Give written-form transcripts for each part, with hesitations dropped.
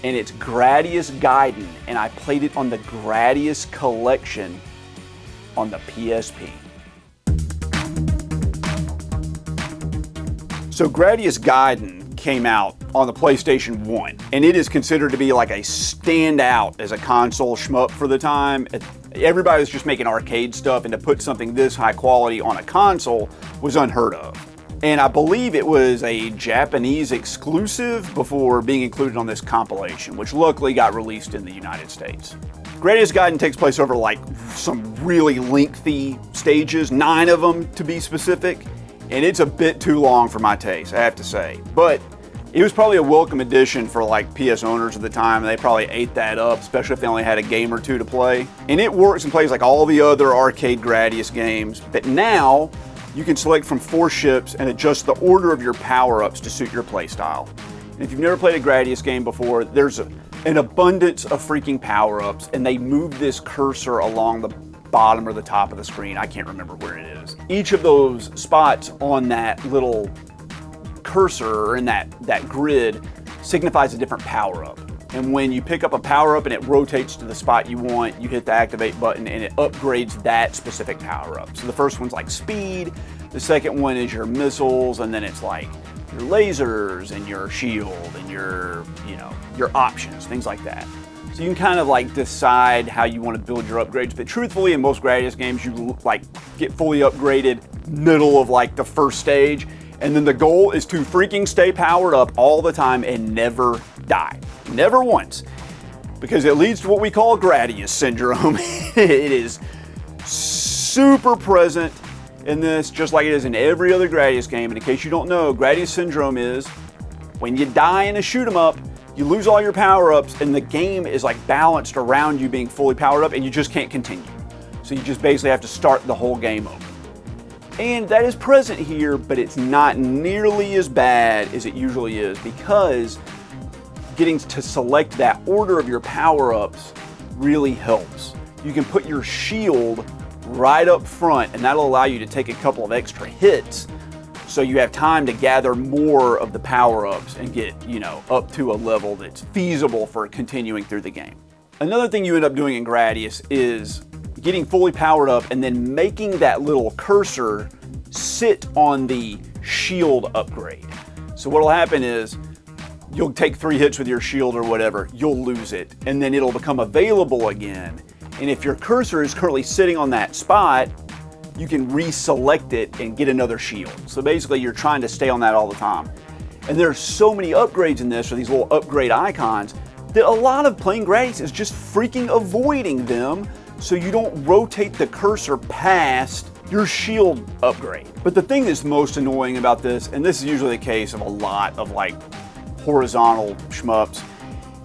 and it's Gradius Gaiden, and I played it on the Gradius Collection on the PSP. So Gradius Gaiden came out on the PlayStation 1, and it is considered to be like a standout as a console shmup for the time. Everybody was just making arcade stuff, and to put something this high quality on a console was unheard of. And I believe it was a Japanese exclusive before being included on this compilation, which luckily got released in the United States. Gradius Gaiden takes place over like some really lengthy stages, 9 of them to be specific, and it's a bit too long for my taste, I have to say. But it was probably a welcome addition for like PS owners at the time. They probably ate that up, especially if they only had a game or two to play. And it works and plays like all the other arcade Gradius games, but now you can select from 4 ships and adjust the order of your power-ups to suit your playstyle. And if you've never played a Gradius game before, there's an abundance of freaking power-ups, and they move this cursor along the bottom or the top of the screen. I can't remember where it is. Each of those spots on that little cursor or in that grid signifies a different power-up. And when you pick up a power-up and it rotates to the spot you want, you hit the activate button and it upgrades that specific power-up. So the first one's like speed, the second one is your missiles, and then it's like your lasers and your shield and your options, things like that. So you can kind of like decide how you want to build your upgrades, but truthfully in most Gradius games you like get fully upgraded middle of like the first stage, and then the goal is to freaking stay powered up all the time and never die. Never once. Because it leads to what we call Gradius syndrome. It is super present in this, just like it is in every other Gradius game. And in case you don't know, Gradius syndrome is when you die in a shoot 'em up, you lose all your power-ups and the game is like balanced around you being fully powered up and you just can't continue. So you just basically have to start the whole game over. And that is present here, but it's not nearly as bad as it usually is, because getting to select that order of your power-ups really helps. You can put your shield right up front, and that'll allow you to take a couple of extra hits so you have time to gather more of the power-ups and get, up to a level that's feasible for continuing through the game. Another thing you end up doing in Gradius is getting fully powered up and then making that little cursor sit on the shield upgrade. So what'll happen is you'll take 3 hits with your shield or whatever, you'll lose it, and then it'll become available again. And if your cursor is currently sitting on that spot, you can reselect it and get another shield. So basically you're trying to stay on that all the time. And there's so many upgrades in this, or these little upgrade icons, that a lot of playing Gradius is just freaking avoiding them so you don't rotate the cursor past your shield upgrade. But the thing that's most annoying about this, and this is usually the case of a lot of like horizontal shmups,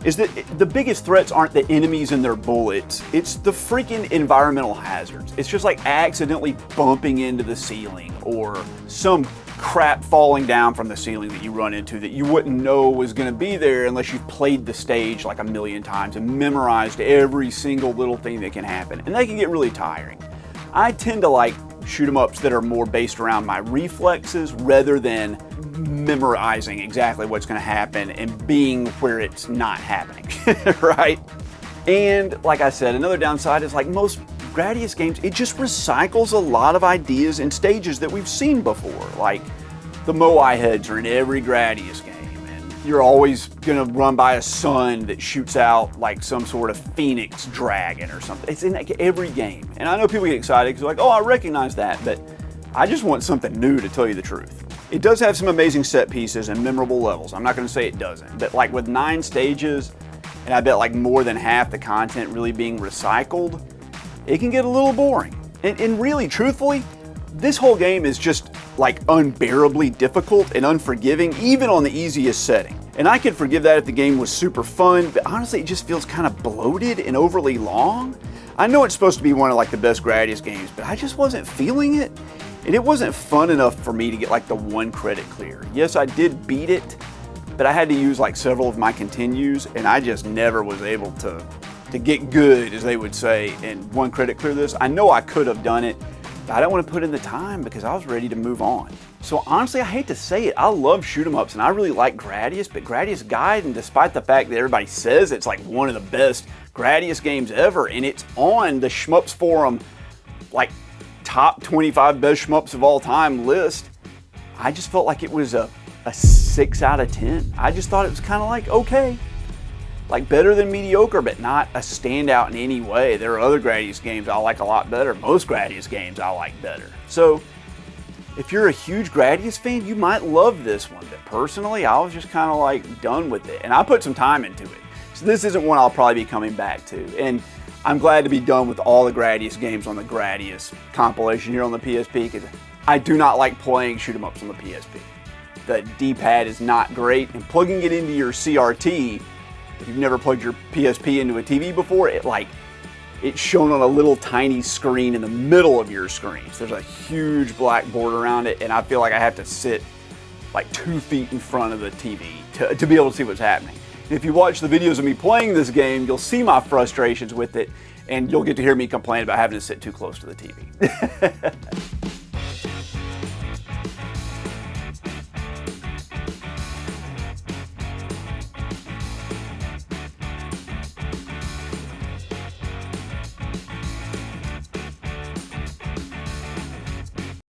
is that the biggest threats aren't the enemies and their bullets, it's the freaking environmental hazards. It's just like accidentally bumping into the ceiling, or some crap falling down from the ceiling that you run into that you wouldn't know was going to be there unless you've played the stage like a million times and memorized every single little thing that can happen. And they can get really tiring. I tend to like shoot 'em ups that are more based around my reflexes rather than memorizing exactly what's going to happen and being where it's not happening, right? And like I said, another downside is like most Gradius games, it just recycles a lot of ideas and stages that we've seen before. Like the Moai heads are in every Gradius game, and you're always gonna run by a sun that shoots out like some sort of phoenix dragon or something. It's in like every game. And I know people get excited because they're like, oh, I recognize that, but I just want something new, to tell you the truth. It does have some amazing set pieces and memorable levels. I'm not gonna say it doesn't, but like with 9 stages, and I bet like more than half the content really being recycled, it can get a little boring. And really, truthfully, this whole game is just like unbearably difficult and unforgiving, even on the easiest setting. And I could forgive that if the game was super fun, but honestly, it just feels kind of bloated and overly long. I know it's supposed to be one of like the best Gradius games, but I just wasn't feeling it. And it wasn't fun enough for me to get like the 1 credit clear. Yes, I did beat it, but I had to use like several of my continues, and I just never was able to get good, as they would say, and 1 credit clear this. I know I could have done it, but I don't want to put in the time because I was ready to move on. So honestly, I hate to say it, I love shoot 'em ups and I really like Gradius, but Gradius Gaiden, despite the fact that everybody says it's like one of the best Gradius games ever, and it's on the Shmups Forum, like top 25 best shmups of all time list, I just felt like it was a 6 out of 10. I just thought it was kind of like, okay. Like better than mediocre, but not a standout in any way. There are other Gradius games I like a lot better. Most Gradius games I like better. So if you're a huge Gradius fan, you might love this one. But personally, I was just kind of like done with it. And I put some time into it. So this isn't one I'll probably be coming back to. And I'm glad to be done with all the Gradius games on the Gradius compilation here on the PSP, because I do not like playing shoot 'em ups on the PSP. The D-pad is not great, and plugging it into your CRT, if you've never plugged your PSP into a TV before, it's shown on a little tiny screen in the middle of your screen. So there's a huge black board around it, and I feel like I have to sit like 2 feet in front of the TV to be able to see what's happening. If you watch the videos of me playing this game, you'll see my frustrations with it, and you'll get to hear me complain about having to sit too close to the TV.